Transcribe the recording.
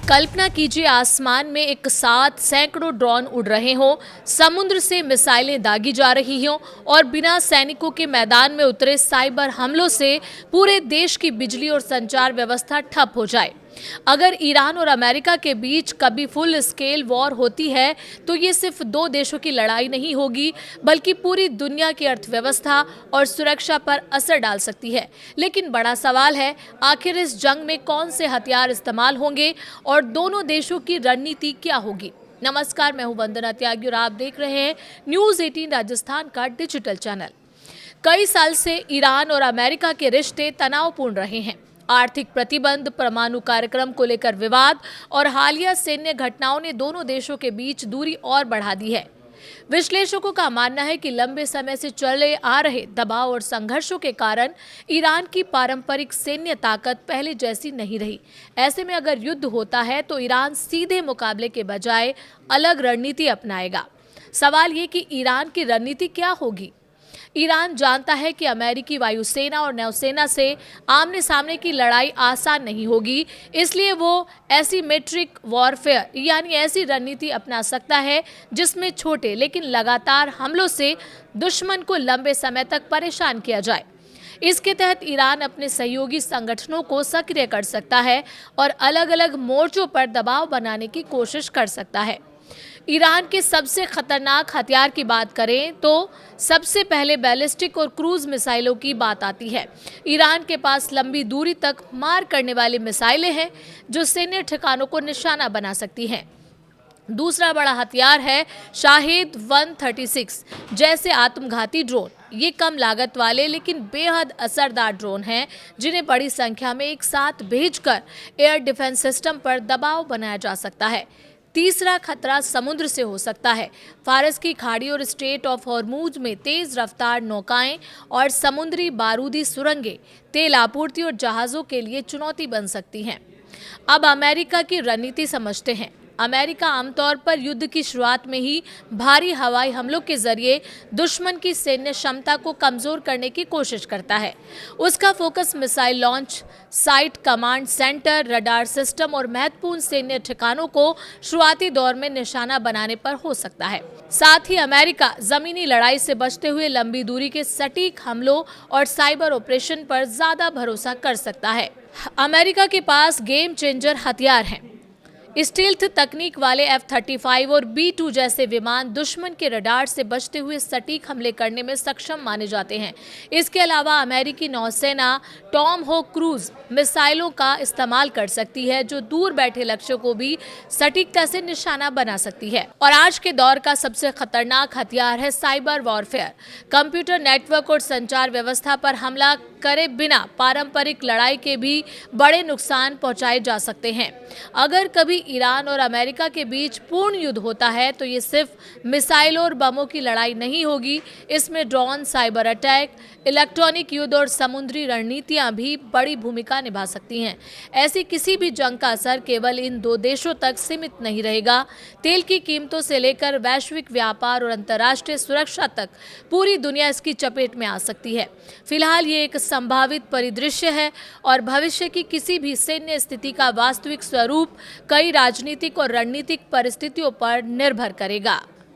कल्पना कीजिए आसमान में एक साथ सैकड़ों ड्रोन उड़ रहे हों, समुद्र से मिसाइलें दागी जा रही हों और बिना सैनिकों के मैदान में उतरे साइबर हमलों से पूरे देश की बिजली और संचार व्यवस्था ठप हो जाए। अगर ईरान और अमेरिका के बीच कभी फुल स्केल वॉर होती है तो ये सिर्फ दो देशों की लड़ाई नहीं होगी, बल्कि पूरी दुनिया की अर्थव्यवस्था और सुरक्षा पर असर डाल सकती है। लेकिन बड़ा सवाल है, आखिर इस जंग में कौन से हथियार इस्तेमाल होंगे और दोनों देशों की रणनीति क्या होगी। नमस्कार, मैं हूं वंदना त्यागी और आप देख रहे हैं न्यूज़ 18 राजस्थान का डिजिटल चैनल। कई साल से ईरान और अमेरिका के रिश्ते तनावपूर्ण रहे हैं। आर्थिक प्रतिबंध, परमाणु कार्यक्रम को लेकर विवाद और हालिया सैन्य घटनाओं ने दोनों देशों के बीच दूरी और बढ़ा दी है। विश्लेषकों का मानना है कि लंबे समय से चले आ रहे दबाव और संघर्षों के कारण ईरान की पारंपरिक सैन्य ताकत पहले जैसी नहीं रही। ऐसे में अगर युद्ध होता है तो ईरान सीधे मुकाबले के बजाय अलग रणनीति अपनाएगा। सवाल ये कि ईरान की रणनीति क्या होगी। ईरान जानता है कि अमेरिकी वायुसेना और नौसेना से आमने सामने की लड़ाई आसान नहीं होगी, इसलिए वो एसिमेट्रिक वॉरफेयर यानी ऐसी रणनीति अपना सकता है जिसमें छोटे लेकिन लगातार हमलों से दुश्मन को लंबे समय तक परेशान किया जाए। इसके तहत ईरान अपने सहयोगी संगठनों को सक्रिय कर सकता है और अलग अलग मोर्चों पर दबाव बनाने की कोशिश कर सकता है। ईरान के सबसे खतरनाक हथियार की बात करें तो सबसे पहले बैलिस्टिक और क्रूज मिसाइलों की बात आती है। ईरान के पास लंबी दूरी तक मार करने वाली मिसाइलें हैं जो सैन्य ठिकानों को निशाना बना सकती हैं। दूसरा बड़ा हथियार है शाहिद 136 जैसे आत्मघाती ड्रोन। ये कम लागत वाले लेकिन बेहद असरदार ड्रोन हैं जिन्हें बड़ी संख्या में एक साथ भेजकर एयर डिफेंस सिस्टम पर दबाव बनाया जा सकता है। तीसरा खतरा समुद्र से हो सकता है। फारस की खाड़ी और स्ट्रेट ऑफ हॉर्मुज में तेज रफ्तार नौकाएं और समुद्री बारूदी सुरंगें तेल आपूर्ति और जहाज़ों के लिए चुनौती बन सकती हैं। अब अमेरिका की रणनीति समझते हैं। अमेरिका आमतौर पर युद्ध की शुरुआत में ही भारी हवाई हमलों के जरिए दुश्मन की सैन्य क्षमता को कमजोर करने की कोशिश करता है। उसका focus missile launch site, command centre, radar system और महत्वपूर्ण सैन्य ठिकानों को शुरुआती दौर में निशाना बनाने पर हो सकता है। साथ ही अमेरिका जमीनी लड़ाई से बचते हुए लंबी दूरी के सटीक हमलों और साइबर ऑपरेशन पर ज्यादा भरोसा कर सकता है। अमेरिका के पास गेम चेंजर हथियार हैं। स्टील्थ तकनीक वाले F-35 और B-2 जैसे विमान दुश्मन के रडार से बचते हुए सटीक हमले करने में सक्षम माने जाते हैं। इसके अलावा अमेरिकी नौसेना टॉमहोक क्रूज मिसाइलों का इस्तेमाल कर सकती है जो दूर बैठे लक्ष्यों को भी सटीकता से निशाना बना सकती है। और आज के दौर का सबसे खतरनाक हथियार है साइबर वॉरफेयर। कंप्यूटर नेटवर्क और संचार व्यवस्था पर हमला करे बिना पारंपरिक लड़ाई के भी बड़े नुकसान पहुंचाए जा सकते हैं। अगर कभी ईरान और अमेरिका के बीच पूर्ण युद्ध होता है तो ये सिर्फ मिसाइलों और बमों की लड़ाई नहीं होगी। इसमें ड्रोन, साइबर अटैक, इलेक्ट्रॉनिक युद्ध और समुद्री रणनीतियां भी बड़ी भूमिका निभा सकती हैं। ऐसी किसी भी जंग का असर केवल इन दो देशों तक सीमित नहीं रहेगा। तेल की कीमतों से लेकर वैश्विक व्यापार और अंतर्राष्ट्रीय सुरक्षा तक पूरी दुनिया इसकी चपेट में आ सकती है। फिलहाल ये एक संभावित परिदृश्य है और भविष्य की किसी भी सैन्य स्थिति का वास्तविक स्वरूप कई राजनीतिक और रणनीतिक परिस्थितियों पर निर्भर करेगा।